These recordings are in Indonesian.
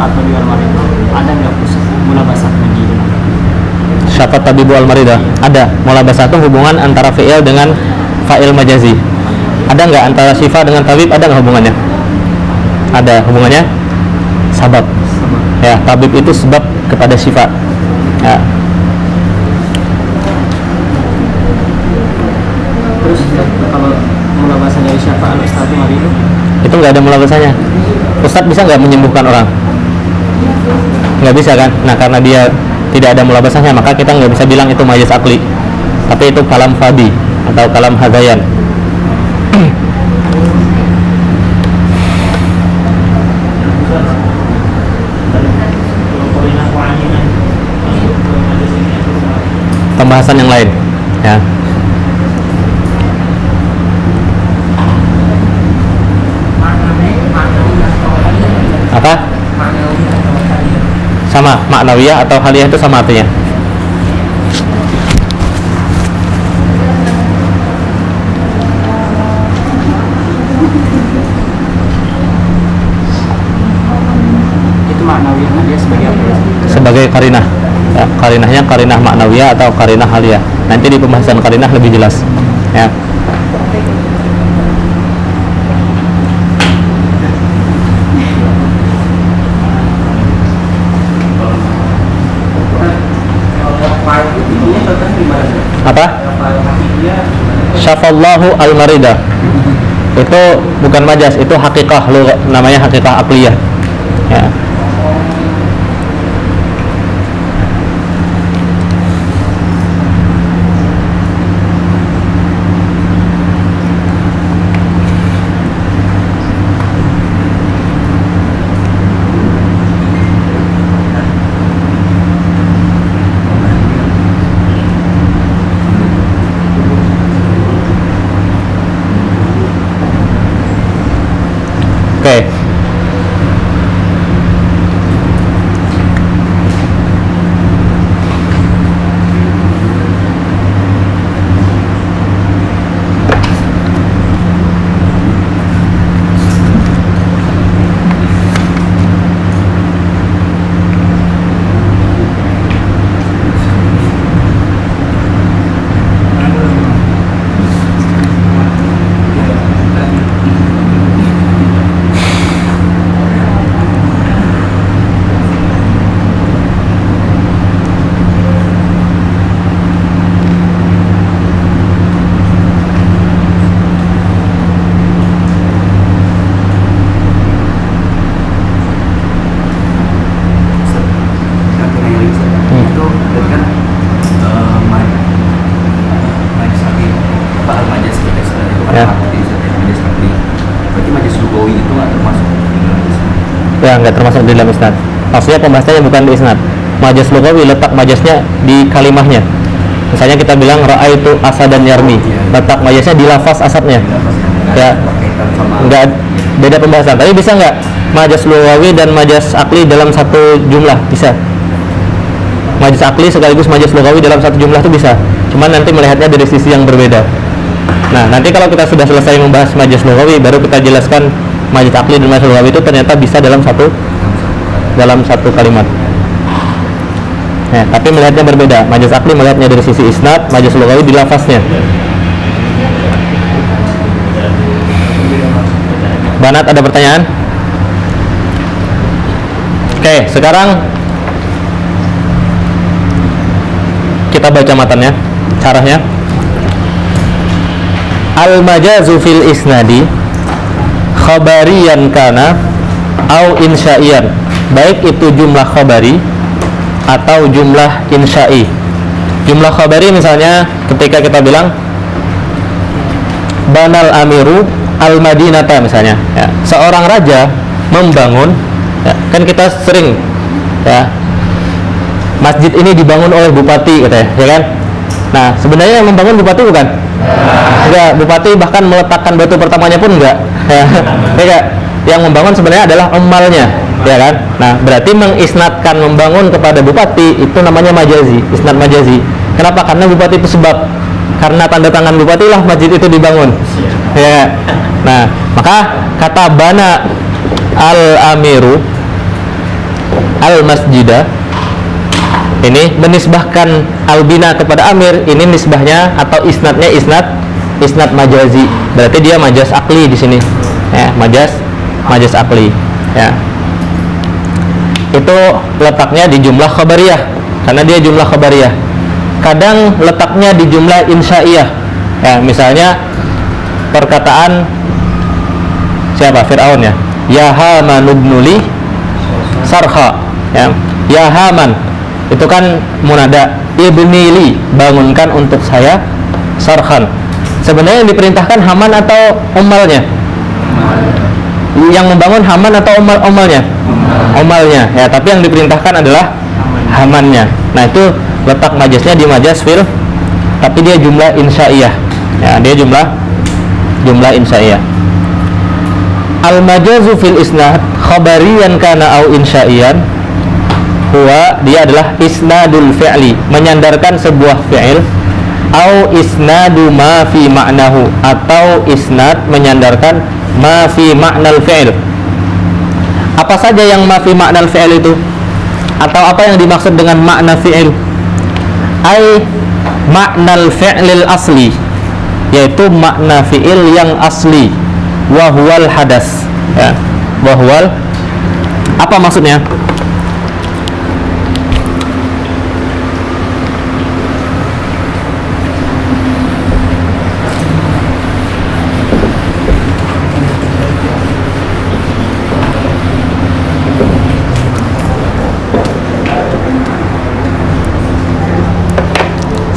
At-Tabib Al-Marid ada nggak mulabasah di dalam? Syafa tabibu al-maridah. Ada. Mulabasah itu hubungan antara fi'il dengan fa'il majazi. Ada nggak antara syifa dengan tabib? Ada nggak hubungannya? Ada hubungannya. Sabab. Ya, tabib itu sebab kepada syifa. Ya. Terus kalau mulabasah dari Syafa al-Ustadz hari Itu nggak ada mulabasahnya. Ustadz bisa nggak menyembuhkan orang? Nggak bisa kan? Nah, karena dia tidak ada mulabasahnya, maka kita nggak bisa bilang itu majaz akli, tapi itu kalam fadi atau kalam hadayan. Pembahasan yang lain, ya. Apa? Sama, maknawiyah atau haliyah itu sama artinya. itu maknawiyahnya dia sebagai apa? Sebagai karinah. Ya, karinahnya karinah maknawiyah atau karinah haliyah. Nanti di pembahasan karinah lebih jelas. Ya. Apa? Syafallahu al-maridah. Itu bukan majaz, itu hakikah, namanya hakikah akliyah. Ya. Oke. Ya, nggak termasuk di dalam isnad. Maksudnya pembahasannya bukan di isnad. Majaz lugawi, letak majaznya di kalimahnya. Misalnya kita bilang ra'aitu asadan yarmi, letak majaznya di lafaz asadnya. Ya, nggak beda pembahasan. Tapi bisa nggak majaz lugawi dan majaz akli dalam satu jumlah? Bisa. Majaz akli sekaligus majaz lugawi dalam satu jumlah itu bisa. Cuman nanti melihatnya dari sisi yang berbeda. Nah, nanti kalau kita sudah selesai membahas majaz lugawi, baru kita jelaskan majaz akli dan majaz lugawi itu ternyata bisa dalam satu kalimat. Ya, tapi melihatnya berbeda. Majaz akli melihatnya dari sisi isnad, majaz lugawi di lafaznya. Banat, ada pertanyaan? Oke, sekarang kita baca matannya, caranya. Al-majazu fil isnadi khabariyan kana au insya'iyan, baik itu jumlah khabari atau jumlah insya'i. Jumlah khabari misalnya ketika kita bilang banal amiru al-madinata misalnya, ya, seorang raja membangun, ya, kan kita sering, ya, masjid ini dibangun oleh bupati katanya, ya kan? Nah, sebenarnya yang membangun bupati bukan? Enggak, bupati bahkan meletakkan batu pertamanya pun enggak. Ya, enggak. Yang membangun sebenarnya adalah emalnya, ya kan? Nah, berarti mengisnadkan membangun kepada bupati itu namanya majazi, isnad majazi. Kenapa? Karena bupati itu sebab. Karena tanda tangan bupati lah masjid itu dibangun. Ya. Nah, maka kata bana al-amiru al-masjida, ini menisbahkan al-bina kepada Amir, ini nisbahnya atau isnadnya isnad majazi, berarti dia majaz akli di sini, ya, majaz akli, ya. Itu letaknya di jumlah khabariyah, karena dia jumlah khabariyah. Kadang letaknya di jumlah insya'iyah, ya, misalnya perkataan siapa? Fir'aun, ya, ya Haman ibnuli sarha, ya Haman, itu kan munada, ibnili, bangunkan untuk saya sarhan. Sebenarnya yang diperintahkan Haman atau umalnya? Yang membangun Haman atau umalnya? Umalnya, ya, tapi yang diperintahkan adalah Hamannya. Nah, itu letak majaznya di majaz fil, tapi dia jumlah insya'iyah, ya, dia jumlah insya'iyah. Al-majazu fil isnad khabariyan kana au insya'iyan, dia adalah isnadul fi'li, menyandarkan sebuah fi'il, au isnadu ma fi ma'nahu, atau isnad menyandarkan ma fi ma'nal fi'il. Apa saja yang ma fi ma'nal fi'il itu? Atau apa yang dimaksud dengan makna fi'il? Ai ma'nal fi'lil asli, yaitu makna fi'il yang asli, wahwal hadas, ya, wahwal, apa maksudnya?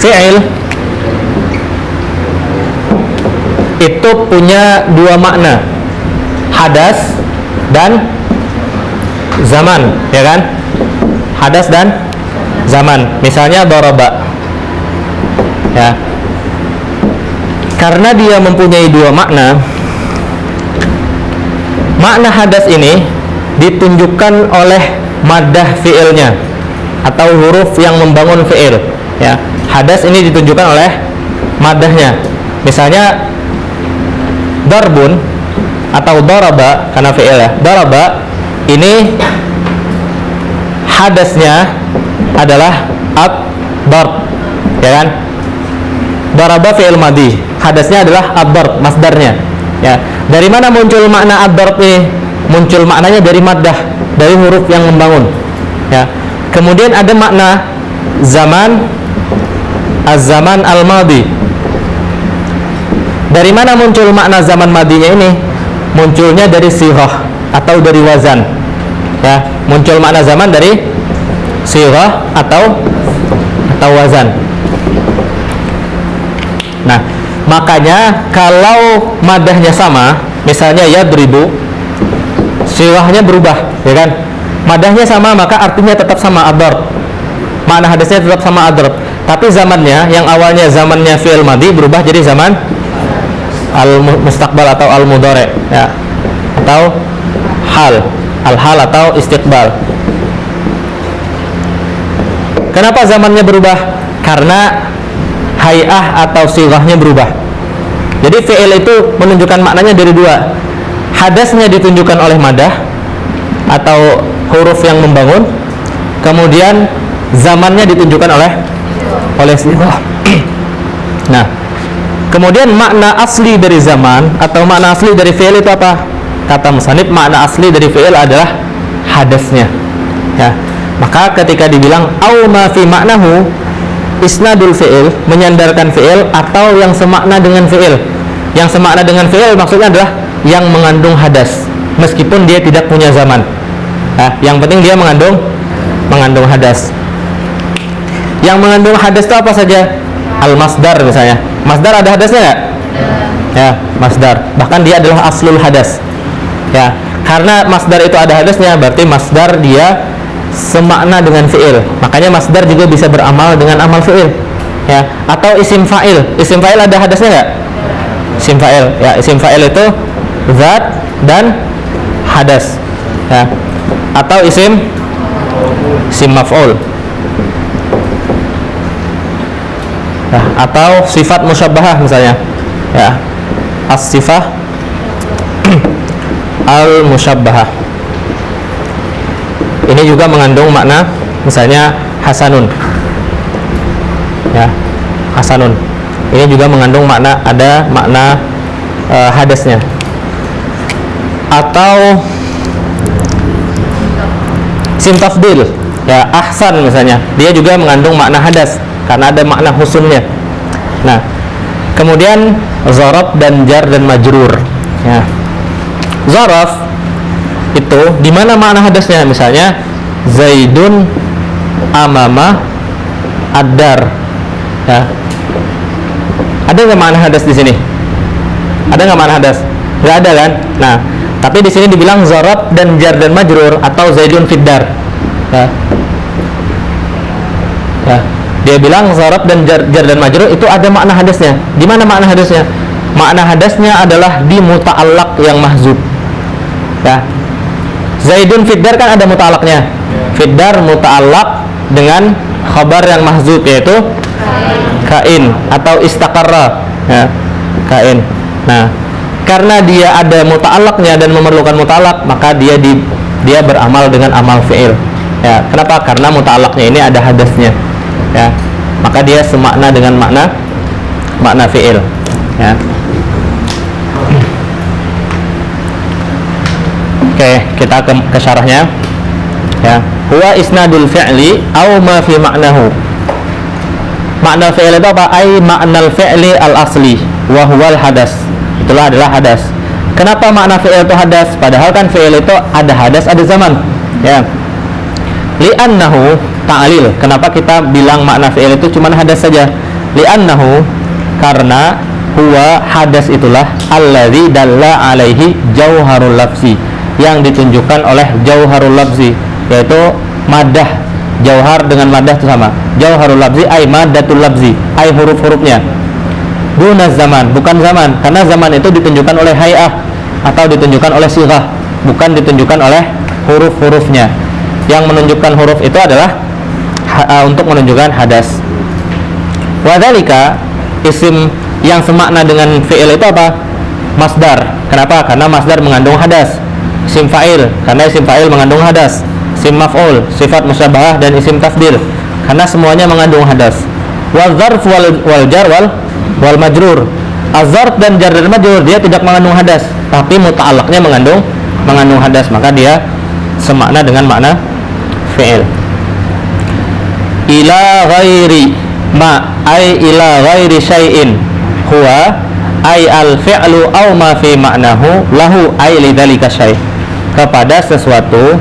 Fi'il itu punya dua makna, hadas dan zaman, ya kan? Hadas dan zaman. Misalnya daraba, ya, karena dia mempunyai dua makna. Makna hadas ini ditunjukkan oleh maddah fi'ilnya atau huruf yang membangun fi'il, ya. Hadas ini ditunjukkan oleh madahnya. Misalnya darbun atau daraba, karena fi'il, ya, daraba ini hadasnya adalah ad-darb, ya kan? Daraba fi'il madhi, hadasnya adalah ad-darb, masdarnya, ya. Dari mana muncul makna ad-darb ini? Muncul maknanya dari maddah, dari huruf yang membangun, ya. Kemudian ada makna zaman, az-zaman al-madhi. Dari mana muncul makna zaman madinya ini? Munculnya dari sirah atau dari wazan, ya. Muncul makna zaman dari sirah atau wazan. Nah, makanya kalau madahnya sama, misalnya yadribu, sirahnya berubah, ya kan? Madahnya sama, maka artinya tetap sama, ad-darb. Makna hadasnya tetap sama, ad-darb. Tapi zamannya, yang awalnya zamannya fi'il madhi, berubah jadi zaman al-mustaqbal atau al-mudhari', ya, atau hal, al-hal atau istiqbal. Kenapa zamannya berubah? Karena hay'ah atau sighahnya berubah. Jadi fi'il itu menunjukkan maknanya dari dua. Hadasnya ditunjukkan oleh madah atau huruf yang membangun, kemudian zamannya ditunjukkan oleh sighah. Nah, kemudian makna asli dari zaman atau makna asli dari fi'il itu apa? Kata musannif, makna asli dari fi'il adalah hadasnya, ya. Maka ketika dibilang au ma fi ma'nahu, isnadul fi'il, menyandarkan fi'il atau yang semakna dengan fi'il. Yang semakna dengan fi'il maksudnya adalah yang mengandung hadas, meskipun dia tidak punya zaman, ya. Yang penting dia mengandung hadas. Yang mengandung hadas itu apa saja? Al-masdar misalnya. Masdar ada hadasnya nggak? Ya, masdar. Bahkan dia adalah aslul hadas, ya. Karena masdar itu ada hadasnya, berarti masdar dia semakna dengan fi'il. Makanya masdar juga bisa beramal dengan amal fi'il, ya. Atau isim fa'il. Isim fa'il ada hadasnya nggak? Isim fa'il, ya. Isim fa'il itu zat dan hadas, ya. Atau isim maf'ul, ya. Atau sifat musyabbahah misalnya, ya, as-sifah al-musyabbahah. Ini juga mengandung makna, misalnya hasanun, ya, hasanun. Ini juga mengandung makna, ada makna hadasnya. Atau sim tafdil, ya, ahsan misalnya, dia juga mengandung makna hadas karena ada makna husunnya. Nah, kemudian zaraf dan jar dan majrur, ya. Zaraf itu di mana makna hadasnya, misalnya Zaidun amama ad-dar, ya. Ada nggak makna hadas di sini? Ada nggak makna hadas? Nggak ada kan? Nah, tapi di sini dibilang zaraf dan jar dan majrur atau Zaidun fiddar, ya. Ya. Dia bilang zaraf dan jar dan majrur itu ada makna hadasnya. Di mana makna hadasnya? Makna hadasnya adalah di muta'allaq yang mahzub, ya. Zaidun fiddar kan ada muta'allaqnya. Fiddar muta'allaq dengan khabar yang mahzub, yaitu kain atau istaqarra, ya, kain. Nah, karena dia ada muta'allaqnya dan memerlukan muta'allaq, maka dia beramal dengan amal fi'il, ya. Kenapa? Karena muta'allaqnya ini ada hadasnya, ya. Maka dia semakna dengan makna fi'il, ya. Oke, kita ke syarahnya, ya. Huwa isnadul fi'li aw ma fi ma'nahu. Makna fi'il itu apa? Ai ma'nal fi'li al-asli wa huwal hadas. Itulah adalah hadas. Kenapa makna fi'il itu hadas? Padahal kan fi'il itu ada hadas, ada zaman, ya. Li'annahu ta'lil. Kenapa kita bilang makna fi'il itu cuma hadas saja? Li'annahu, karena huwa hadas itulah alladzi dalla alaihi jauharul lafzi, yang ditunjukkan oleh jauharul lafzi, yaitu madah. Jauhar dengan madah itu sama. Jauharul lafzi ay madatul lafzi, ay huruf-hurufnya. Duna zaman, bukan zaman, karena zaman itu ditunjukkan oleh hay'ah atau ditunjukkan oleh sighah, bukan ditunjukkan oleh huruf-hurufnya. Yang menunjukkan huruf itu adalah untuk menunjukkan hadas. Wadzalika, isim yang semakna dengan fi'il itu apa? Masdar. Kenapa? Karena masdar mengandung hadas. Isim fa'il, karena isim fa'il mengandung hadas. Isim maf'ul, sifat musyabahah dan isim tafdil, karena semuanya mengandung hadas. Wal dzarf wal jar wal majrur. Az-zarf dan jar dan majrur dia tidak mengandung hadas, tapi muta'allaqnya mengandung hadas, maka dia semakna dengan makna fi'il. Ila ghairi ma ay ila ghairi syai'in huwa ay al-fi'lu aw ma fi ma'nahu lahu ay lidzalika syai'. Kepada sesuatu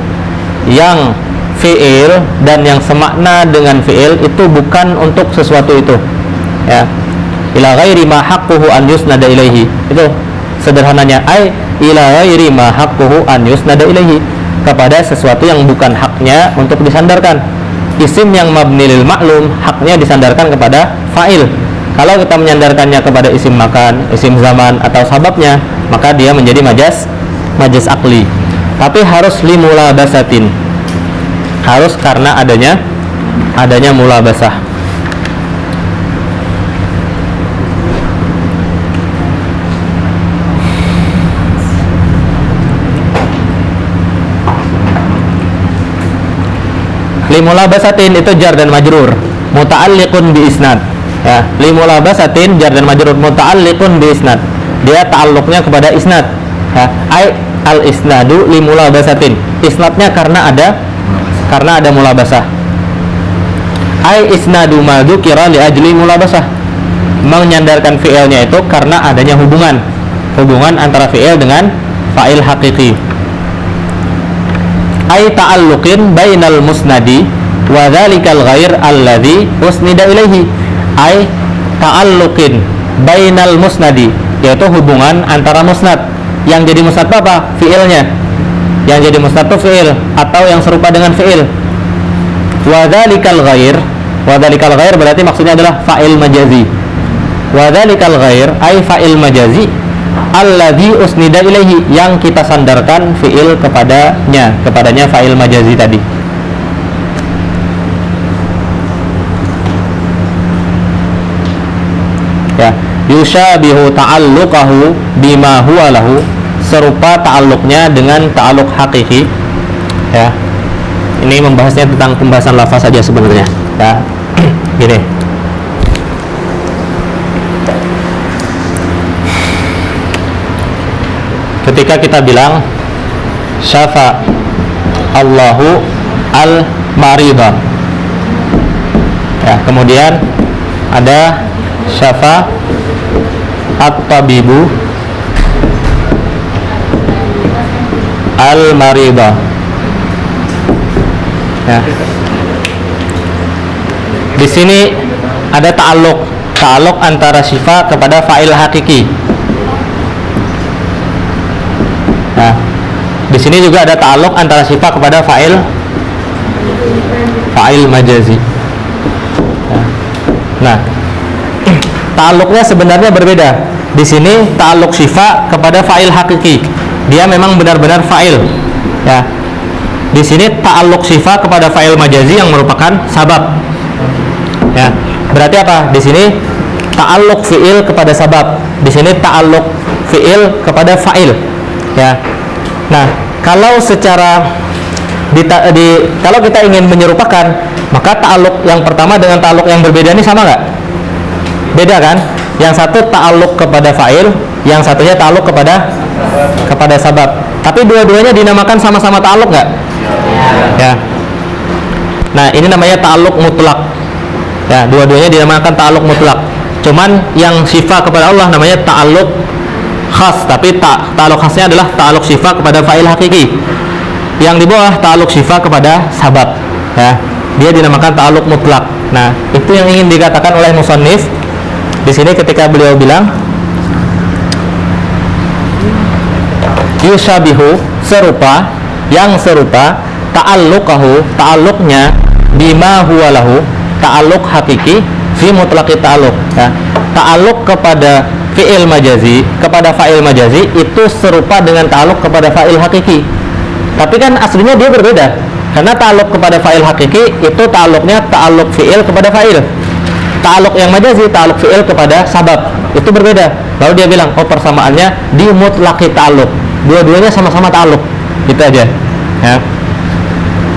yang fi'il dan yang semakna dengan fi'il itu bukan untuk sesuatu itu, ya. Ila ghairi ma haqquhu an yusnada ilaihi, itu sederhananya, ay ila ghairi ma haqquhu an yusnada ilaihi, kepada sesuatu yang bukan haknya untuk disandarkan. Isim yang mabni lil ma'lum haknya disandarkan kepada fa'il. Kalau kita menyandarkannya kepada isim makan, isim zaman atau sababnya, maka dia menjadi majaz akli. Tapi harus limulabasatin, harus karena adanya mulabasah. Limulabasatin itu jar dan majrur, muta'alliqun bi isnad, ya. Limulabasatin jar dan majrur muta'alliqun bi isnad, dia ta'alluqnya kepada isnad, ya. Ai al isnadu limulabasatin, isnadnya karena ada mulabasah. Ai isnadu ma dzukira li ajli mulabasah, menyandarkan fi'ilnya itu karena adanya hubungan antara fi'il dengan fa'il hakiki. Ai ta'alluqin bainal musnadi wa dzalikal ghair alladzi usnida ilaihi. Ai ta'alluqin bainal musnadi, yaitu hubungan antara musnad. Yang jadi musnad apa? Fi'ilnya. Yang jadi musnad itu fi'il atau yang serupa dengan fi'il. Wa dzalikal ghair berarti maksudnya adalah fa'il majazi. Wa dzalikal ghair ai fa'il majazi alladzi usnida ilaihi, yang kita sandarkan fi'il kepadanya fa'il majazi tadi. Ya, yushabihu ta'alluqahu bima huwa lahu, serupa ta'alluqnya dengan ta'alluq hakiki, ya. Ini membahasnya tentang pembahasan lafaz saja sebenarnya. Ya, gini. Ketika kita bilang syafa Allahu al-marida, ya, kemudian ada syafa at-tabibu al-marida, ya. Di sini ada ta'alluq antara syifa kepada fa'il hakiki. Nah, di sini juga ada ta'alluq antara syifa kepada fa'il majazi. Nah, ta'alluqnya sebenarnya berbeda. Di sini ta'alluq syifa kepada fa'il hakiki. Dia memang benar-benar fa'il. Ya. Di sini ta'alluq syifa kepada fa'il majazi yang merupakan sabab. Ya. Berarti apa? Di sini ta'alluq fi'il kepada sabab. Di sini ta'alluq fi'il kepada fa'il. Ya. Nah, kalau secara kalau kita ingin menyerupakan, maka ta'alluq yang pertama dengan ta'alluq yang berbeda ini sama nggak? Beda kan? Yang satu ta'alluq kepada fa'il, yang satunya ta'alluq kepada sabab. Tapi dua-duanya dinamakan sama-sama ta'alluq nggak? Ya. Nah, ini namanya ta'alluq mutlak. Ya, dua-duanya dinamakan ta'alluq mutlak. Cuman yang syifa kepada Allah namanya ta'alluq khas, tapi ta'alluq khasnya adalah ta'alluq syifa kepada fa'il hakiki. Yang di bawah ta'alluq syifa kepada sabab. Ya, dia dinamakan ta'alluq mutlak. Nah, itu yang ingin dikatakan oleh musannif di sini ketika beliau bilang yushabihu, serupa, yang serupa, ta'alluqnya bima huwa lahu, ta'alluq hakiki fi mutlaqi ta'alluq. Ya, ta'alluq kepada fi'il majazi, kepada fa'il majazi itu serupa dengan ta'alluq kepada fa'il hakiki. Tapi kan aslinya dia berbeda. Karena ta'alluq kepada fa'il hakiki itu ta'alluqnya ta'alluq fi'il kepada fa'il. Ta'alluq yang majazi ta'alluq fi'il kepada sabab. Itu berbeda. Lalu dia bilang, oh persamaannya di mutlaqi ta'alluq. Dua-duanya sama-sama ta'alluq. Gitu aja. Ya.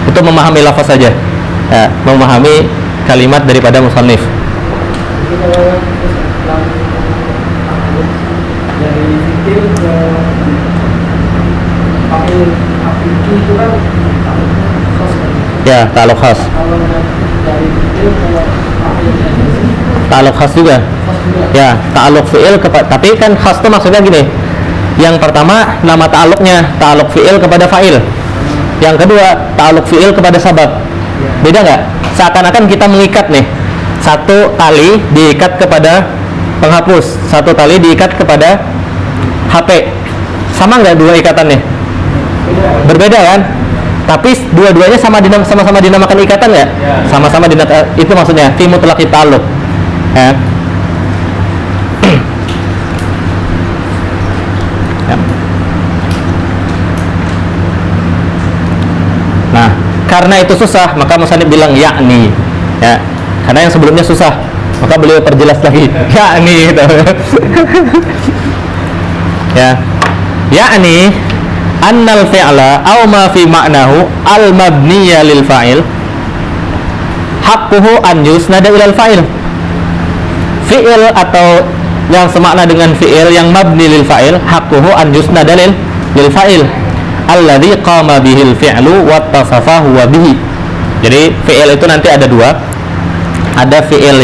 Itu memahami lafaz saja. Ya, memahami kalimat daripada musannif. Dari fikir ke fa'il hakiki itu kan khas kan? Ya, ta'alluq khas. Kalau dari fikir ke fa'il majazi, Ta'alluq khas juga. khas juga. Ya, ta'alluq fi'il tapi kan khas itu maksudnya gini. Yang pertama nama ta'alluqnya ta'alluq fi'il kepada fa'il. Yang kedua ta'alluq fi'il kepada sabab. Beda nggak? Seakan-akan kita mengikat nih. Satu tali diikat kepada penghapus, satu tali diikat kepada HP. Sama nggak dua ikatannya? Berbeda kan? Tapi dua-duanya sama-sama dinamakan ikatan nggak? Sama-sama dinamakan. Itu maksudnya fi mutlaqi ta'alluq. Ya. Nah, karena itu susah, maka musannif bilang yakni. Ya. Karena yang sebelumnya susah, maka beliau perjelas lagi. Yakni gitu. Ya. Yakni annal fi'la aw ma fi ma'nahu al mabniya lil fa'il haqquhu an yusnada ilal fa'il. Fi'il atau yang semakna dengan fi'il yang mabni lil fa'il haqquhu an yusnada lil fa'il alladzi qama bihil fi'lu wa tasafa huwa bihi. Jadi fi'il itu nanti ada dua. Ada fi'il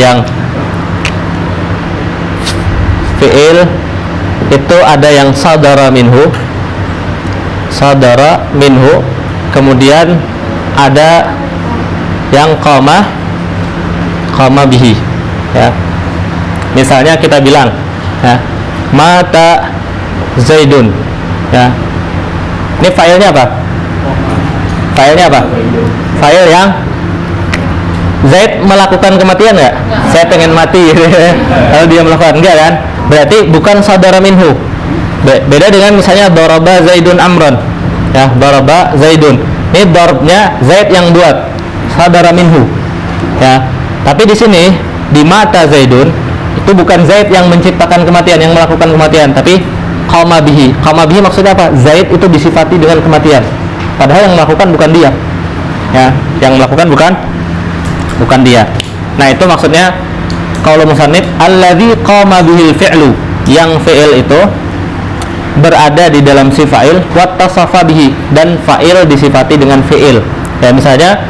itu ada yang sadara minhu, kemudian ada yang qama bihi. Ya. Misalnya kita bilang, ya, mata Zaidun. Ya. Ini filenya apa? File yang Zaid melakukan kematian nggak? Saya pengen mati. Lalu dia melakukan, enggak kan? Berarti bukan sadara minhu. Beda dengan misalnya daraba Zaidun amron. Ya, daraba Zaidun. Ini darbnya Zaid yang buat. Sadara minhu. Ya. Tapi di sini di mata Zaidun itu bukan Zaid yang menciptakan kematian, yang melakukan kematian, tapi qama bihi. Qama bihi maksudnya apa? Zaid itu disifati dengan kematian. Padahal yang melakukan bukan dia. ya, yang melakukan bukan dia. Nah, itu maksudnya qaulul musannif alladzi qama bihil fi'lu, yang fi'il itu berada di dalam si fa'il wattasafa bihi, dan fa'il disifati dengan fi'il. Ya, misalnya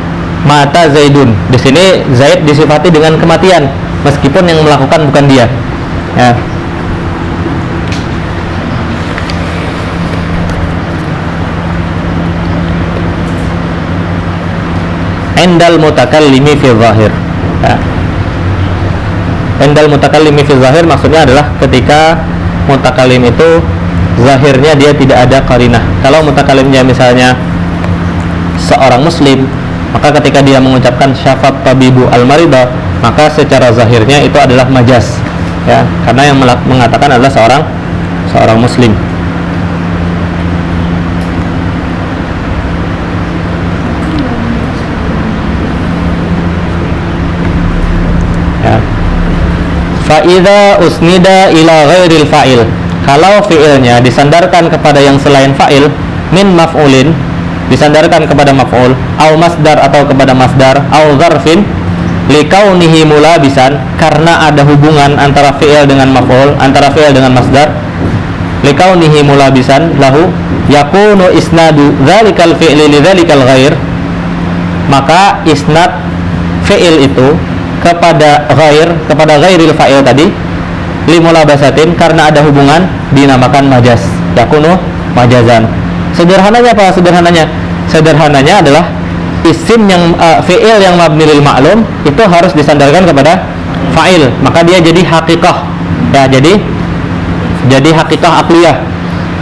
mata Zaidun, di sini Zaid disifati dengan kematian meskipun yang melakukan bukan dia. Ya. Indal mutakallimi fi zahir. Ya. Indal mutakallimi fi zahir maksudnya adalah ketika mutakallim itu zahirnya dia tidak ada qarinah. Kalau mutakallimnya misalnya seorang muslim, maka ketika dia mengucapkan syafat tabibu al-marida, maka secara zahirnya itu adalah majaz, ya, karena yang mengatakan adalah seorang muslim. Ya. Fa idza usnida ila ghairil fa'il, kalau fi'ilnya disandarkan kepada yang selain fa'il, min maf'ulin, disandarkan kepada maf'ul, au masdar atau kepada masdar, au dzarfin, likaunihi mulabisan, karena ada hubungan antara fi'il dengan maf'ul, antara fi'il dengan masdar, likaunihi mulabisan lahu, yakunu isnadu dzalikal fi'li li dzalikal ghair, maka isnad fi'il itu kepada ghairil fa'il tadi, limulabasatin, karena ada hubungan, dinamakan majaz, yakunu majazan. Sederhananya apa? Sederhananya adalah isim yang fi'il yang mabni lil ma'lum itu harus disandarkan kepada fa'il, maka dia jadi hakikah, ya, jadi hakikah akliyah.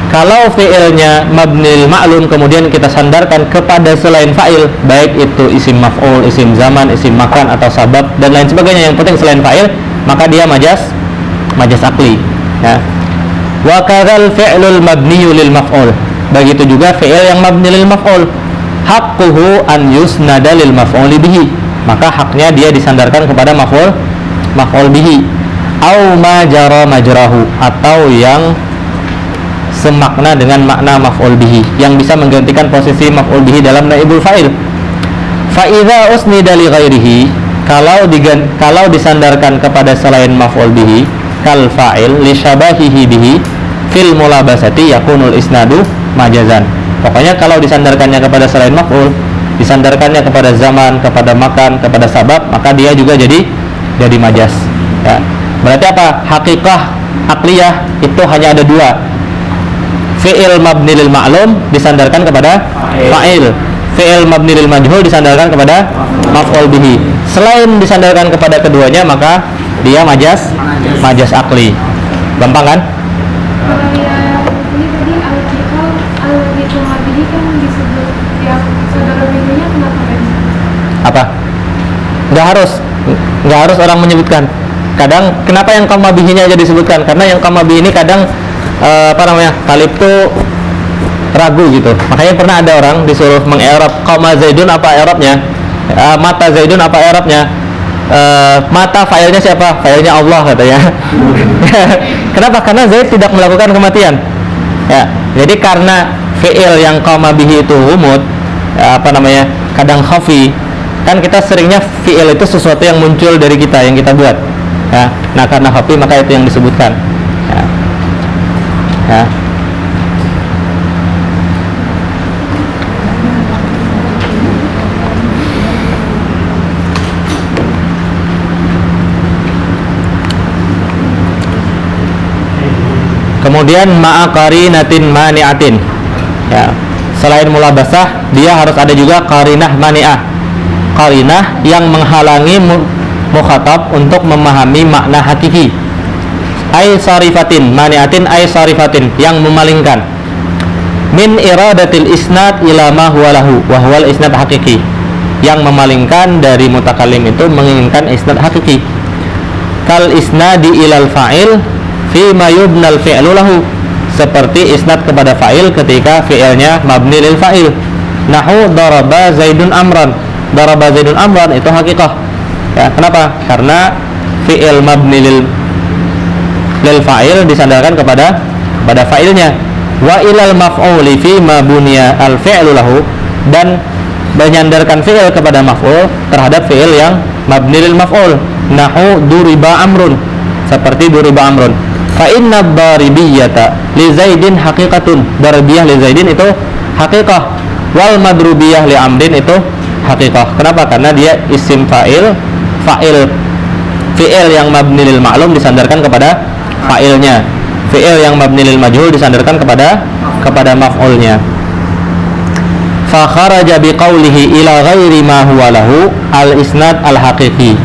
Kalau fi'ilnya mabni lil ma'lum kemudian kita sandarkan kepada selain fa'il, baik itu isim maf'ul, isim zaman, isim makan atau sabab dan lain sebagainya, yang penting selain fa'il, maka dia majaz akli, ya. Wa kadzal fi'lul mabniyu lil maf'ul, begitu juga fi'il yang mabni lil maf'ul, haqquhu an yusnada lil maf'uli bihi, maka haknya dia disandarkan kepada maf'ul bihi, au ma jara majrahu, atau yang semakna dengan makna maf'ul bihi, yang bisa menggantikan posisi maf'ul bihi dalam naibul fa'il. Fa idza usnida li ghairihi, kalau disandarkan kepada selain maf'ul bihi, kal fa'il li syabahihi bihi fil mulabasati yakunul isnadu majazan. Pokoknya kalau disandarkannya kepada selain maf'ul, disandarkannya kepada zaman, kepada makan, kepada sabab, maka dia juga jadi majaz, ya. Berarti apa? Hakikah akliyah itu hanya ada dua. Fi'il mabni lil ma'lum disandarkan kepada fa'il, fi'il mabni lil majhul disandarkan kepada maf'ul bihi. Selain disandarkan kepada keduanya, maka dia majaz akli. Gampang kan? Ini tadi al-fikal al-ritumabihi kan disebut yang saudara bedanya, kenapa kan? Apa? Nggak harus orang menyebutkan. Kadang kenapa yang koma bihinya aja disebutkan? Karena yang koma bihi ini kadang talib tuh ragu gitu. Makanya pernah ada orang disuruh mengi'rab koma Zaidun, apa i'rabnya? Mata Zaidun, apa i'rabnya? Mata fa'ilnya siapa? Fa'ilnya Allah, katanya. Kenapa? Karena Zaid tidak melakukan kematian, ya. Jadi karena fi'il yang qama bihi itu umud, kadang khafi, kan kita seringnya fi'il itu sesuatu yang muncul dari kita, yang kita buat, ya. Nah, karena khafi maka itu yang disebutkan, ya. Ya. Kemudian ma'aqarinatin mani'atin, ya. Selain mulabasah, dia harus ada juga qarinah mani'ah, qarinah yang menghalangi mukhatab untuk memahami makna hakiki. Ai sarifatin, mani'atin ai sarifatin, yang memalingkan, min iradatil isnad ila ma huwa lahu wa huwal isnad hakiki, yang memalingkan dari mutakallim itu menginginkan isnad hakiki. Kal isnadi ilal fa'il fi ma yubnal fi'lu lahu, seperti isnad kepada fa'il ketika fi'ilnya mabni lil fa'il. Nahu daraba Zaidun amran, daraba Zaidun amran itu hakikah, ya. Kenapa? Karena fi'il mabni lil fa'il disandarkan kepada fa'ilnya. Wa ilal maf'uli fi ma buniya al fi'lu lahu, dan menyandarkan fi'il kepada maf'ul terhadap fi'il yang mabni lil maf'ul. Nahu duriba amrun, seperti duriba amrun. Fa inna daribiyata li Zaidin haqiqatun. Daribiyah li Zaidin itu haqiqah, wal madrubiyah li Amrin itu haqiqah. Kenapa? Karena dia isim fa'il, fi'il yang mabni lil ma'lum disandarkan kepada fa'ilnya, fi'il yang mabni lil majhul disandarkan kepada maf'ulnya. Fa kharaja biqaulihi ila ghairi ma huwa lahu al isnad al haqiqi.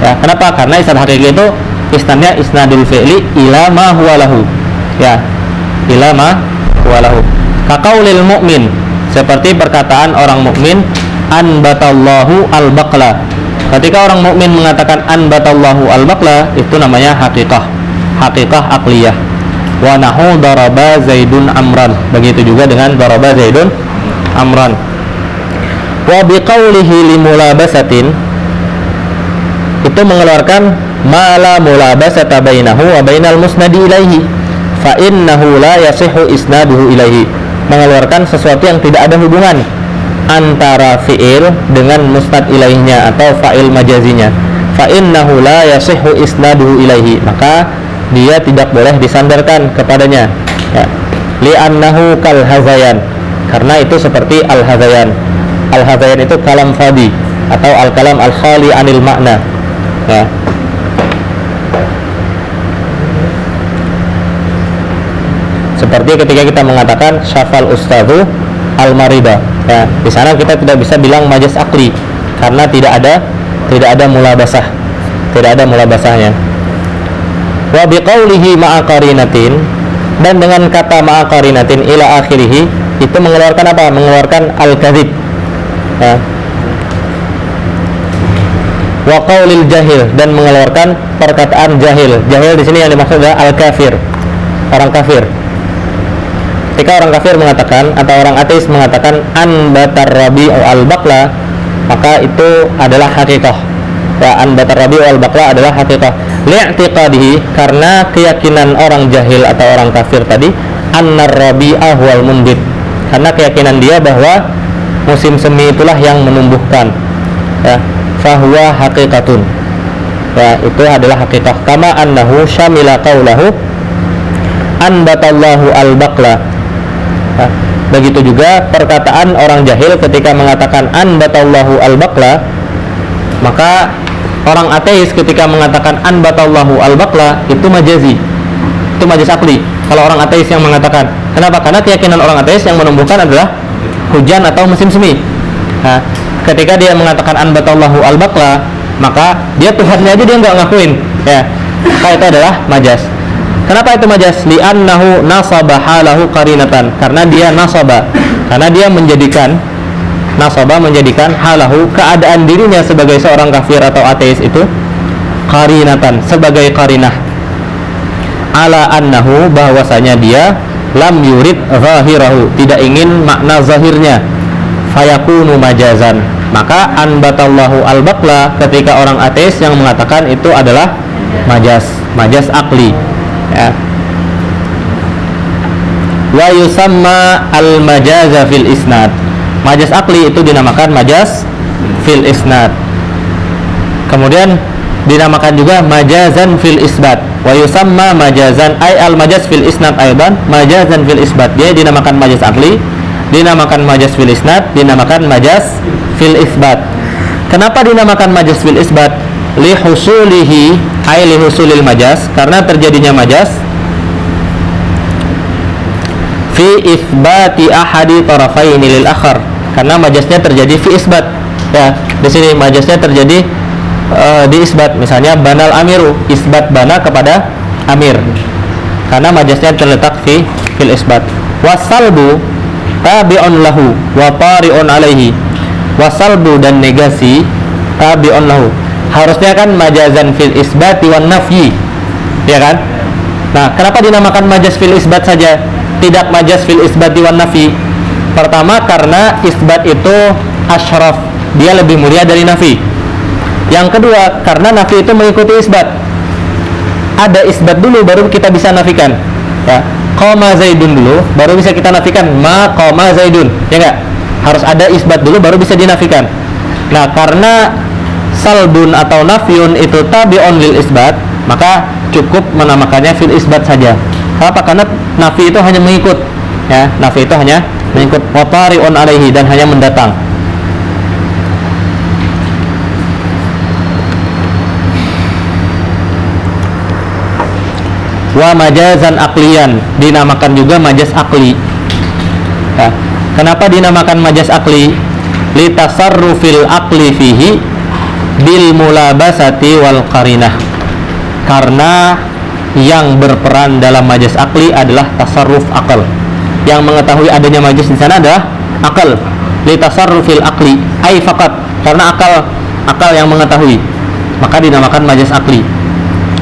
Ya, kenapa? Karena isnad haqiqi itu isnadnya isnadul fi'li ila ma huwa lahu. Ya, ila ma huwa lahu. Ka qaulil mu'min, seperti perkataan orang mukmin, anbatallahu al baqla. Ketika orang mukmin mengatakan anbatallahu al baqla, itu namanya haqiqah, haqiqah aqliyah. Wa nahu daraba Zaidun amran, begitu juga dengan daraba Zaidun amran. Wa biqaulihi limulabasatin, itu mengeluarkan ma la mulabasata bainahu wa bainal musnadi ilaihi fa innahu la yasihhu isnaduhu ilaihi, mengeluarkan sesuatu yang tidak ada hubungan antara fi'il dengan musnad ilaihnya atau fa'il majazinya. Fa innahu la yasihhu isnaduhu ilaihi, maka dia tidak boleh disandarkan kepadanya, ya. Li'annahu kal hazayan, karena itu seperti al hazayan. Al hazayan itu kalam fadi atau al kalam al khali anil makna, ya. Seperti ketika kita mengatakan syafal ustadzu al marida, ya, di sana kita tidak bisa bilang majaz akli karena tidak ada mulabasah, tidak ada mulabasahnya. Wa biqaulihi ma'a qarinatin, dan dengan kata ma'a qarinatin ila akhirih, itu mengeluarkan apa? Mengeluarkan al-kadzib, ya. Wa qaulil jahil, dan mengeluarkan perkataan jahil. Jahil di sini yang dimaksud adalah al-kafir, orang kafir. Ketika orang kafir mengatakan atau orang ateis mengatakan anbatar rabi al-baqla, maka itu adalah haqiqah. Ya, anbatar rabi al-baqla adalah haqiqah. Li'tiqadihi, karena keyakinan orang jahil atau orang kafir tadi, annar rabi'ah wal munbit, karena keyakinan dia bahwa musim semi itulah yang menumbuhkan, ya. Fahuwa haqiqatun, ya, itu adalah haqiqah. Kama annahu syamila qaulahu anbatallahu al-baqla, ya. Begitu juga perkataan orang jahil ketika mengatakan anbatallahu al-baqla, maka orang ateis ketika mengatakan anbatallahu al-baqla itu majazi, itu majaz akli. Kalau orang ateis yang mengatakan, kenapa? Karena keyakinan orang ateis yang menumbuhkan adalah hujan atau musim semi. Nah, ketika dia mengatakan anbatallahu al-baqla, maka dia Tuhannya aja dia nggak ngakuin, ya. Maka itu adalah majaz. Kenapa itu majaz? Li'annahu nasaba halahu qarinatan, karena dia nasaba, karena dia menjadikan halahu, keadaan dirinya sebagai seorang kafir atau ateis itu qarinatan, sebagai qarinah, ala annahu, bahwasanya dia lam yurid zahirahu, tidak ingin makna zahirnya, fayakunu majazan, maka anbatallahu al-baqla ketika orang ateis yang mengatakan itu adalah majaz akli, ya. Wa yusamma al-majaza fil isnad, majaz akli itu dinamakan majaz fil isnad. Kemudian dinamakan juga majazan fil isbat. Wa yusamma majazan ay al majaz fil isnad aidan majazan fil isbat. Dia dinamakan majaz akli, dinamakan majaz fil isnad, dinamakan majaz fil isbat. Kenapa dinamakan majaz fil isbat? Li husulihi ay li husulil majaz, karena terjadinya majaz fi isbati ahadi tarafaini lil akhar, karena majaznya terjadi fi isbat, ya. Di sini majaznya terjadi di isbat, misalnya banal amiru, isbat bana kepada amir, karena majaznya terletak fil isbat. Wasalbu tabi'un lahu wa tari'un alaihi, wasalbu dan negasi tabi'un lahu, harusnya kan majazan fil isbati wan nafyi, ya kan? Nah, kenapa dinamakan majaz fil isbat saja, tidak majaz fil isbati wan nafyi? Pertama, karena isbat itu asyraf, dia lebih mulia dari nafi. Yang kedua, karena nafi itu mengikuti isbat. Ada isbat dulu baru kita bisa nafikan, ya. Qoma Zaidun dulu baru bisa kita nafikan ma qoma Zaidun, ya enggak? harus ada isbat dulu baru bisa dinafikan. Nah, karena salbun atau nafyun itu tabi'un lil isbat, maka cukup menamakannya fil isbat saja. Kenapa? Karena nafi itu hanya mengikut, ya, nafi itu hanya mengikut, watari'un alaihi, dan hanya mendatang. Wa majazan aklian, dinamakan juga majaz akli. Ya. Kenapa dinamakan majaz akli? Litasarrufil akli fihi bil mulabasati wal qarinah. Karena yang berperan dalam majaz akli adalah tasarruf akal. Yang mengetahui adanya majaz di sana adalah akal. Litasarrufil akli, ai faqat, karena akal yang mengetahui, maka dinamakan majaz akli.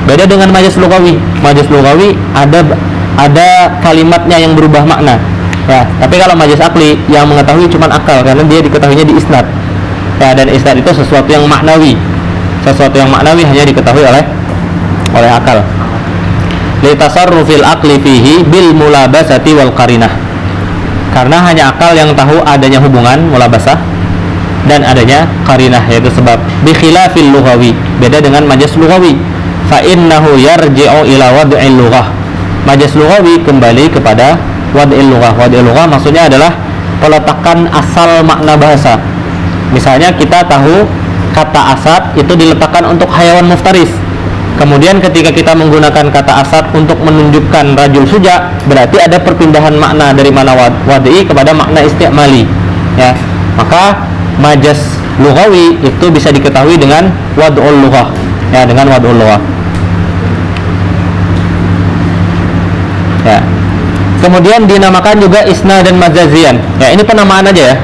Beda dengan majaz lugawi. Majaz lugawi ada kalimatnya yang berubah makna. Ya, tapi kalau majaz akli yang mengetahui cuma akal, karena dia diketahuinya di isnad. Ya, dan isnad itu sesuatu yang maknawi. Sesuatu yang maknawi hanya diketahui oleh akal. Litasarrufil akli fihi bil mulabasati wal qarinah. Karena hanya akal yang tahu adanya hubungan mulabasah dan adanya qarinah, yaitu sebab. Bi khilafil lughawi, beda dengan majaz lugawi. Fa innahu yarji'u ila wad'il lughah. Majaz lughawi kembali kepada wad'il lughah. Wad'il lughah maksudnya adalah peletakan asal makna bahasa. Misalnya kita tahu kata asad itu diletakkan untuk hayawan muftaris. Kemudian ketika kita menggunakan kata asad untuk menunjukkan rajul suja, berarti ada perpindahan makna dari mana wad'i kepada makna isti'mali. Ya, maka majaz lughawi itu bisa diketahui dengan wad'ul lughah. Ya, dengan wad'ul lughah. Ya. Kemudian dinamakan juga isnad dan majazian. Ya, ini penamaan aja ya.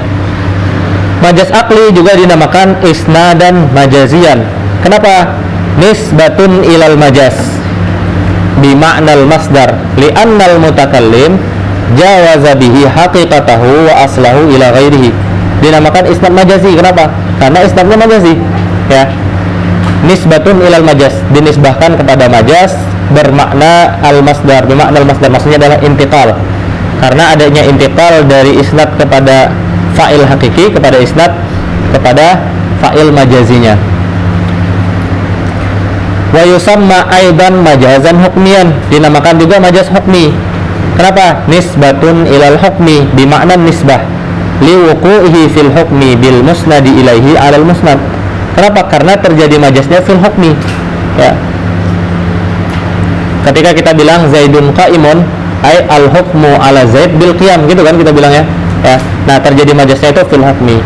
Majaz akli juga dinamakan isnad dan majazian. Kenapa? Nisbatun ilal majaz bima'nal masdar li'annal mutakallim jawaza bihi haqiqatahu wa aslahu ila ghairihi. Dinamakan isnad majazi. Kenapa? Karena isnadnya majazi. Ya. Nisbatun ilal majaz, dinisbahkan kepada majaz bermakna al-masdar. Bermakna al-masdar maksudnya adalah intiqal. Karena adanya intiqal dari isnad kepada fa'il hakiki kepada isnad kepada fa'il majazinya. Wa yusamma aidan majazan hukmiyan, dinamakan juga majaz hukmi. Kenapa? Nisbatun ilal hukmi bimakna nisbah liwuqu'ihi fil hukmi bil musnadi ilaihi alal musnad. Kenapa? Karena terjadi majaznya fil hukmi. Ya. Ketika kita bilang Zaidun qa'imun, ay al hukmu ala Zaid bil qiyam, gitu kan kita bilang ya. Ya. Nah, terjadi majaznya itu fil hukmi.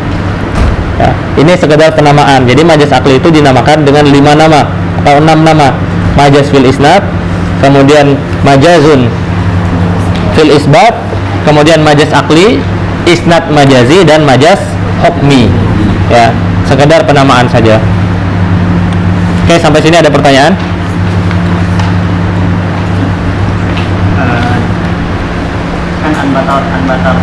Ya. Ini sekedar penamaan. Jadi majaz akli itu dinamakan dengan 5 nama atau 6 nama. Majaz fil isnad, kemudian majazun fil isbat, kemudian majaz akli, isnad majazi, dan majaz hukmi. Ya, sekedar penamaan saja. Oke, sampai sini ada pertanyaan? Kan anbatar al-baklah.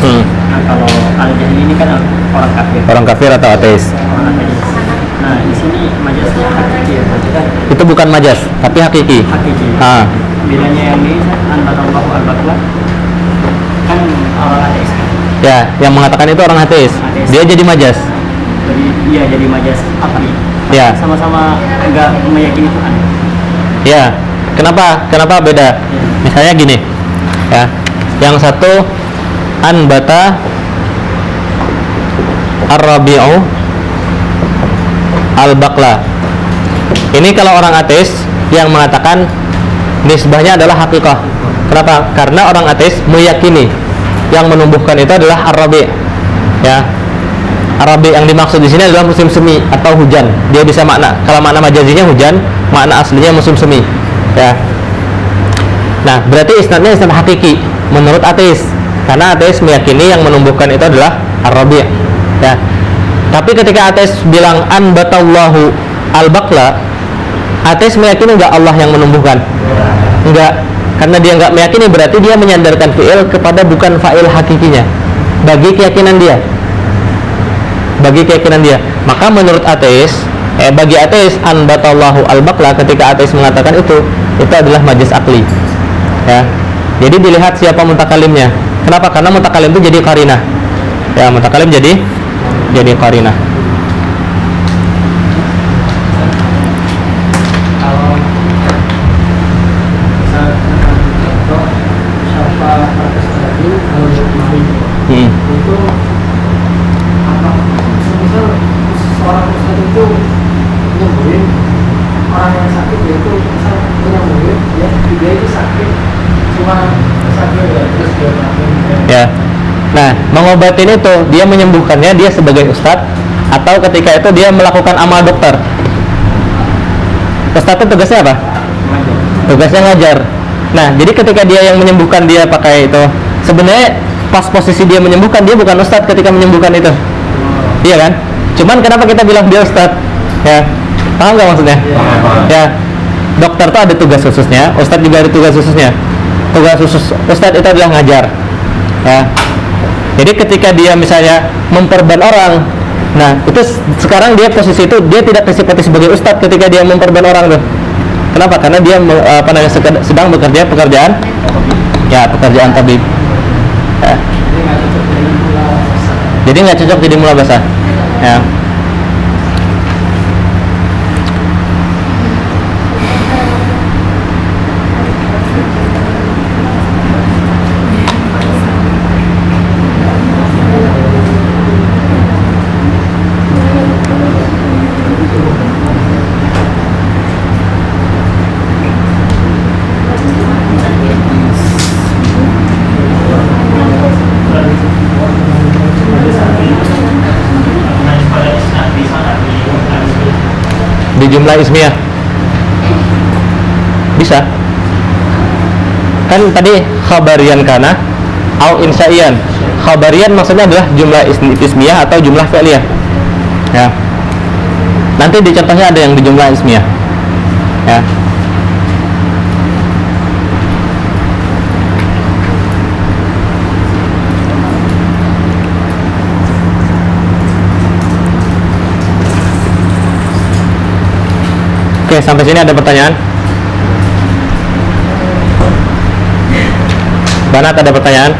Nah, kalau al-jahil ini kan orang kafir. Orang kafir atau ateis? Orang ateis. Nah, di sini majaznya hakiki ya, kan? Itu bukan majaz, tapi hakiki. Hakiki. Ah. Bedanya yang ini anbatar al-baklah kan orang ateis. Ya, yang mengatakan itu orang ateis. Dia jadi majaz. Jadi dia jadi majaz akli. Ya. Sama-sama enggak meyakini Tuhan. Ya. Kenapa beda? Misalnya gini. Ya. Yang satu anbata ar-rabi'u al-baqla. Ini kalau orang ateis yang mengatakan nisbahnya adalah hakikah. Kenapa? Karena orang ateis meyakini yang menumbuhkan itu adalah ar-rabi'. Ya. Ar-rabi' yang dimaksud di sini adalah musim semi atau hujan. Dia bisa makna. Kalau makna majazinya hujan, makna aslinya musim semi. Ya. Nah, berarti isnadnya isnad hakiki menurut ateis. Karena ateis meyakini yang menumbuhkan itu adalah ar-rabi'. Ya. Tapi ketika ateis bilang anbatallahu al-baqla, ateis meyakini enggak Allah yang menumbuhkan? Enggak. Karena dia enggak meyakini, berarti dia menyandarkan fi'il kepada bukan fa'il hakikinya. Bagi keyakinan dia. Maka menurut ateis, bagi ateis anbatallahu al-baqla, ketika ateis mengatakan itu adalah majaz akli. Ya. Jadi dilihat siapa mutakalimnya. Kenapa? Karena mutakalim itu jadi qarinah. Ya, mutakalim jadi qarinah. Kalau misalkan contoh siapa artis tadi kalau kemarin itu apa? Misal seorang ustaz itu nyembuhin orang yang sakit, yaitu misal menyembuhin ya dia itu sakit cuma sakit ya terus dia Ya. Nah, mengobatin itu dia menyembuhkannya dia sebagai ustadz, atau ketika itu dia melakukan amal dokter. Ustadz itu tugasnya apa? Tugasnya ngajar. Nah, jadi ketika dia yang menyembuhkan dia pakai itu, sebenarnya pas posisi dia menyembuhkan, dia bukan ustadz ketika menyembuhkan itu. Iya kan? Cuman kenapa kita bilang dia ustadz? Ya, paham nggak maksudnya? Ya, dokter tuh ada tugas khususnya, ustadz juga ada tugas khususnya. Tugas khusus ustadz itu adalah ngajar. Ya. Jadi ketika dia misalnya memperban orang, nah itu sekarang dia posisi itu dia tidak seperti sebagai ustadz ketika dia memperban orang tuh. Kenapa? Karena dia sedang bekerja pekerjaan tabib. Ya. Jadi nggak cocok jadi mula basah. Ya. Di jumlah ismiyah bisa kan tadi khabarian kana au insaian. Khabarian maksudnya adalah jumlah ismiyah atau jumlah fi'liyah. Ya, nanti di contohnya ada yang di jumlah ismiyah. Ya, oke, sampai sini ada pertanyaan? Banat, ada pertanyaan?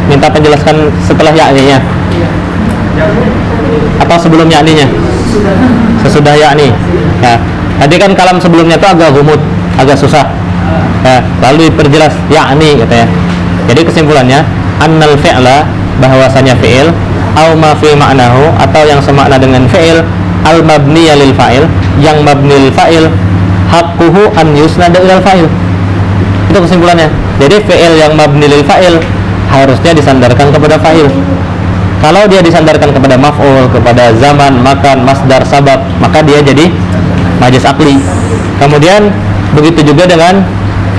Minta penjelaskan setelah yakninya atau sebelum yakninya? Sesudah yakni. Ya. Tadi kan kalam sebelumnya itu agak gumut, agak susah. Ya. Lalu diperjelas yakni gitu ya. Jadi kesimpulannya annal fi'la, bahwasanya fi'il au ma fi ma'nahu, atau yang semakna dengan fi'il, al mabniya lil fa'il, yang mabni lil fa'il, haqquhu an yusnada ilal fa'il. Itu kesimpulannya. Jadi fi'il yang mabni lil fa'il harusnya disandarkan kepada fa'il. Kalau dia disandarkan kepada maf'ul, kepada zaman, makan, masdar, sabab, maka dia jadi majaz akli. Kemudian begitu juga dengan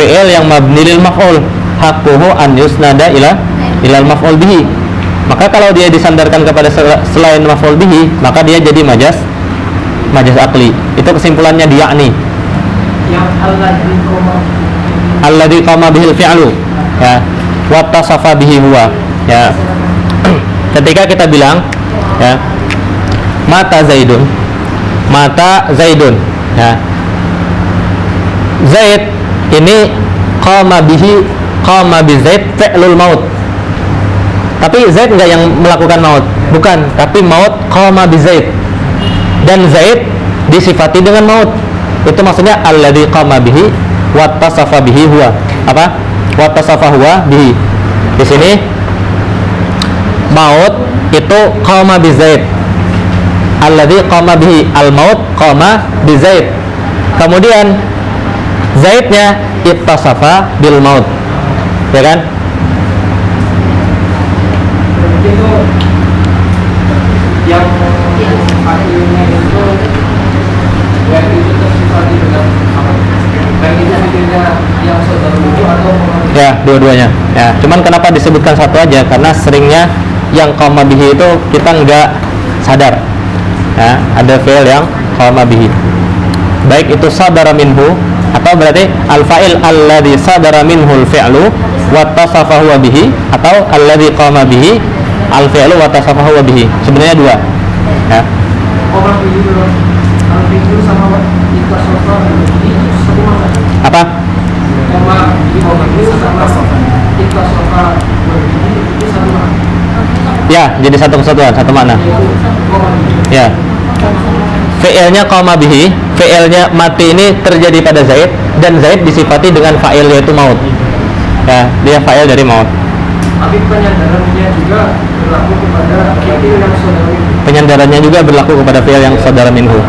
fi'il yang mabni lil maf'ul, haqquhu an yusnada ilal maf'ul bihi. Maka kalau dia disandarkan kepada selain maf'ul bihi, maka dia jadi majaz akli. Itu kesimpulannya di yakni. yang Alladzi qama bihil fi'lu. Ya. Wattasafa bihi huwa. Ya. Ketika kita bilang ya, mata Zaidun, ya, Zaid ini qama bi Zaid fi'lul maut. Tapi Zaid enggak yang melakukan maut, bukan, tapi maut qama bi Zaid. Dan Zaid disifati dengan maut. Itu maksudnya alladzi qama bihi wattasafa bihi huwa. Apa? Wattasafa huwa bihi. Di sini maut itu qama bi Zaid. Alladzi qama bihi, al maut qama bi Zaid. Kemudian Zaidnya ittasafa bil maut. Ya kan? Ya, dua-duanya. Ya, cuman kenapa disebutkan satu aja? Karena seringnya yang qama bihi itu kita nggak sadar. Ya, ada fi'il yang qama bihi. Baik itu sadara minhu atau berarti al-fa'il alladzi sadara minhu al-fi'lu wa tasafa huwa bihi, atau alladzi qama bihi al-fi'lu wa tasafa huwa bihi. Sebenarnya dua. Ya. Orang bihi sama ikhlas sofa ini satu mana? Apa? Koma bihi sama ikhlas sofa itu satu mana? Ya, jadi satu kesatuan, satu makna. Ya. Fi'ilnya qama bihi, fi'ilnya mati ini terjadi pada Zaid, dan Zaid disifati dengan fa'il yaitu maut. Ya, dia fa'il dari maut. Tapi penyandarannya juga berlaku kepada fi'il yang saudara minhu. Penyandarannya juga berlaku kepada fi'il yang saudara minhu.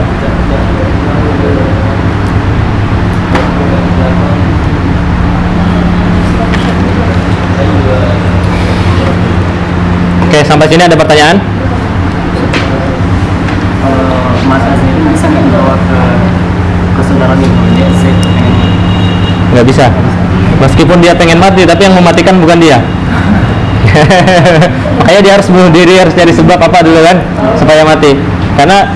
Oke, sampai sini ada pertanyaan? Masa sendiri bisa nggak dibawa ke saudara minhu? Nggak bisa. Meskipun dia pengen mati, tapi yang mematikan bukan dia. Makanya dia harus bunuh diri, harus cari sebab apa dulu kan, supaya mati. Karena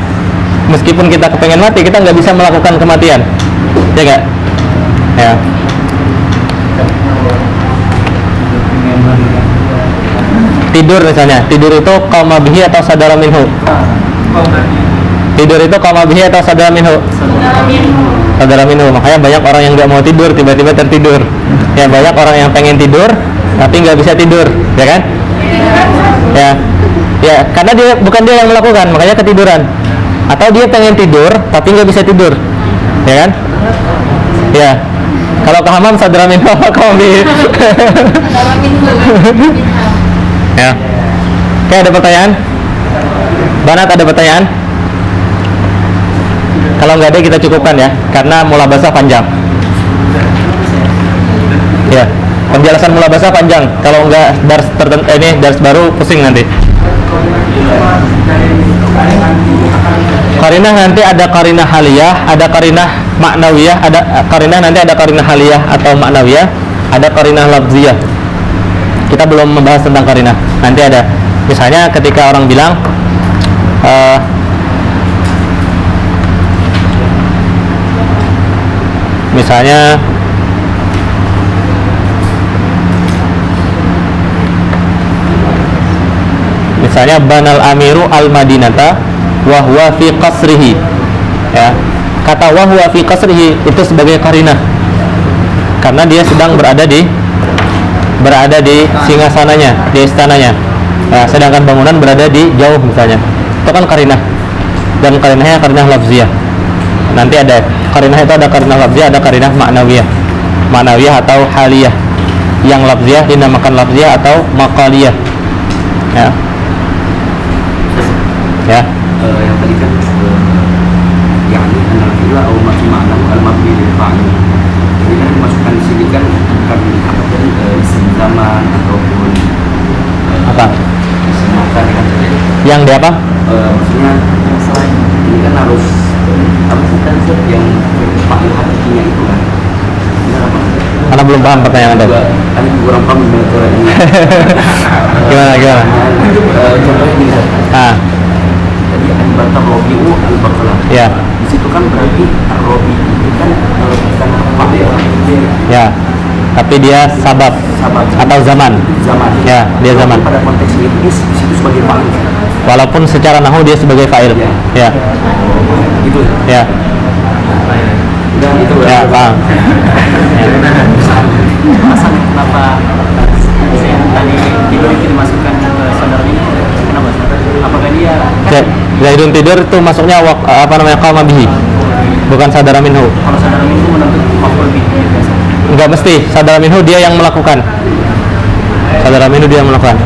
meskipun kita kepengen mati, kita nggak bisa melakukan kematian, ya nggak? Ya. Tidur misalnya, tidur itu qama bihi atau sadara minhu? Tidur itu qama bihi atau sadara minhu? Sadara minhu. Makanya banyak orang yang nggak mau tidur tiba-tiba tertidur. Ya, banyak orang yang pengen tidur tapi nggak bisa tidur, ya kan? Ya, ya, karena dia bukan dia yang melakukan, makanya ketiduran. Atau dia pengen tidur tapi nggak bisa tidur, ya kan? Ya, kalau ke hamam sadara minhu apa qama bihi? Ya. Oke, ada pertanyaan? Banat, ada pertanyaan? Kalau nggak ada kita cukupkan ya, karena mulabasah panjang. Ya, penjelasan mulabasah panjang. Kalau nggak dars ini dars baru pusing nanti. Qarinah nanti ada qarinah haliyah, ada qarinah maknawiyah, ada qarinah nanti ada qarinah haliyah atau maknawiyah, ada qarinah lafziyah. Kita belum membahas tentang qarinah. Nanti ada. Misalnya ketika orang bilang misalnya banal amiru al madinata wa huwa fi qasrihi. Ya. Kata wa huwa fi qasrihi itu sebagai qarinah. Karena dia sedang berada di singgasananya, di istananya. Nah, sedangkan bangunan berada di jauh misalnya. Itu kan qarinah. Dan qarinahnya qarinah lafziyah. Nanti ada qarinah itu ada qarinah lafziyah, ada qarinah maknawiyah. Maknawiyah atau haliyah. Yang lafziyah dinamakan lafziyah atau maqaliyah. Ya. Ya. Yang tadi kan yang al-fi'la atau makna al-mabni lil fa'il. Jadi kan dimasukkan di sini kan bukan isim zaman ataupun Apa? kan Yang di apa? maksudnya selain ini kan harus apa sih kan yang fa'il hakikinya itu kan. Benar apa? Karena belum paham pertanyaan Anda. Kan kurang paham gimana caranya. Gimana? Contohnya gini. Ah, Tadi al-bata robi'u al-baqalah. ya. Di situ kan berarti robi itu kan bukan fa'il. Ya. Tapi dia sabab atau zaman. Zaman. Ya, dia zaman. Pada konteks ini di situ sebagai fa'il. Walaupun secara nahwu dia sebagai fa'il. Ya. Gitu. Ya. Dan itu Ya, paham. alasan kenapa saya tadi tidur itu dimasukkan ke saudara ini kenapa? Apakah dia Zaidun tidur itu masuknya qama bihi. Bukan sadara minhu. kalau saudara itu menuntut maf'ul bihi biasa? Enggak mesti, sadara minhu dia yang melakukan. Sadara minhu dia yang melakukan.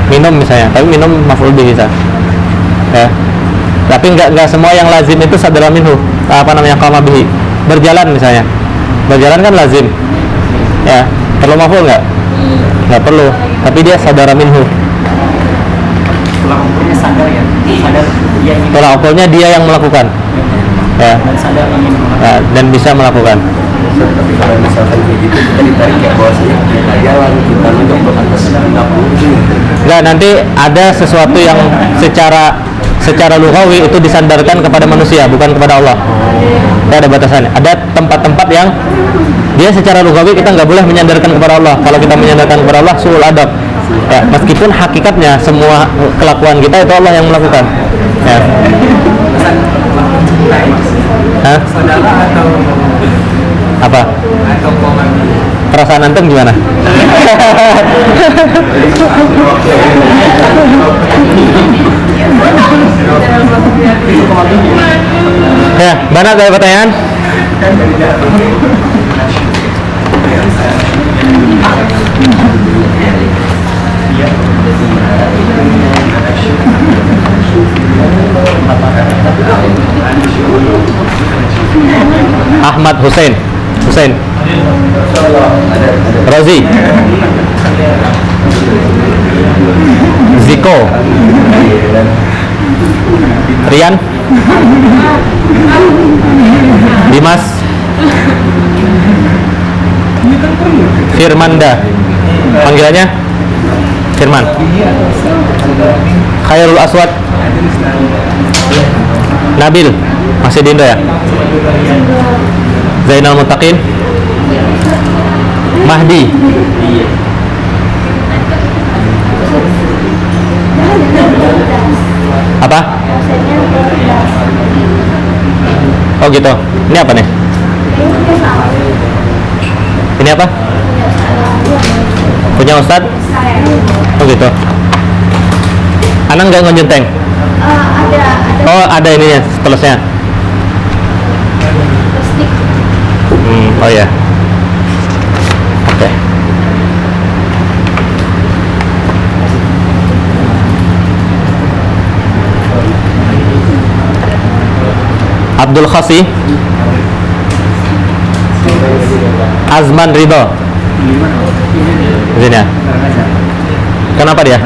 Minum misalnya, tapi minum maf'ul bihi bisa. Ya. Tapi enggak semua yang lazim itu sadara minhu. Qama bihi. Berjalan misalnya. Berjalan kan lazim. Ya, perlu maf'ul enggak? Enggak perlu, tapi dia sadara minhu. Tulang ukurnya sadar ya, sadar dia ingin Tolak ukurnya dia yang melakukan. Ya. dan sadar ingin Ya, dan bisa melakukan. Ustaz, tapi kalau misalkan kayak gitu kita ditarik ya bahwasanya kita jalan, kita mencoba atas nggak mungkin. Enggak, nanti ada sesuatu yang secara lughawi itu disandarkan kepada manusia, bukan kepada Allah. Ya, ada batasannya. Ada tempat-tempat yang dia secara lughawi kita nggak boleh menyandarkan kepada Allah. Kalau kita menyandarkan kepada Allah, suul adab. Ya, meskipun hakikatnya semua kelakuan kita itu Allah yang melakukan. Ya. Hah? Saudara atau Apa? Perasaan antum gimana? Ya, mana ada pertanyaan? Ahmad Hussein Rozi Ziko Rian Dimas Firmanda, panggilannya Firman. Khairul Aswad Nabil, masih di Indo ya? Zainal Muttaqin Mahdi. Apa? Oh gitu. Ini apa nih? Ini apa? Punya Ustadz? Oh gitu. Anang nggak ngejunteng? Oh ada ininya, setelahnya. Oh ya. Oke. Abdul Khasi Azman Ridho. Sini ya. Kenapa dia?